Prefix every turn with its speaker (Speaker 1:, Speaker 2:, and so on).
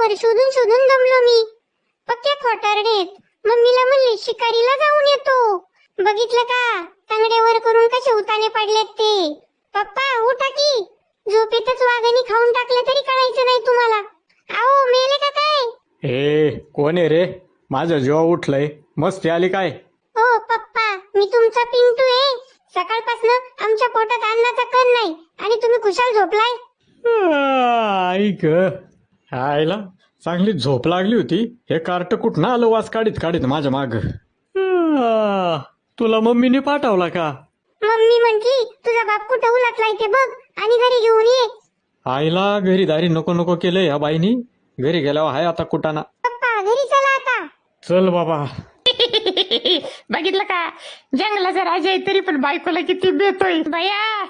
Speaker 1: गावभर शोधून शोधून दमलो मी. पक्क्या खोटारडेत. मम्मीला म्हणले शिकारीला जाऊन येतो. बघितलं का तांगड्यावर करून कसे उताने पाडलेत ते. पप्पा उठा की. झोपेतच वाघानी खाऊन टाकलं तरी कळायचं नाही तुम्हाला. आओ मेले का काय?
Speaker 2: ए कोण आहे रे? माझं जेव्हा उठलंय मस्ती आली काय?
Speaker 1: हो पप्पा मी तुमचा पिंटू आहे. सकाळपासून आमच्या पोटात अन्नाचा कण नाही आणि तुम्ही खुशाल झोपलाय.
Speaker 2: ऐक आईला चांगली झोप लागली होती. हे कार्ट कुठं आलं वास काढीत काढीत माझ्या माग. तुला मम्मीने पाठवला का?
Speaker 1: मम्मी म्हंटली तुझा बाप कुठं उलटलाय ते बघ आणि घरी घेऊन ये.
Speaker 2: आईला घरी दारी नको नको केलंय या बाईनी. घरी गेल्यावर हाय आता कुटाना.
Speaker 1: पप्पा घरी चला आता.
Speaker 2: चल बाबा.
Speaker 3: बघितलं का जंगलाचा राजा आहे तरी पण बायकोला किती बेतोय बया.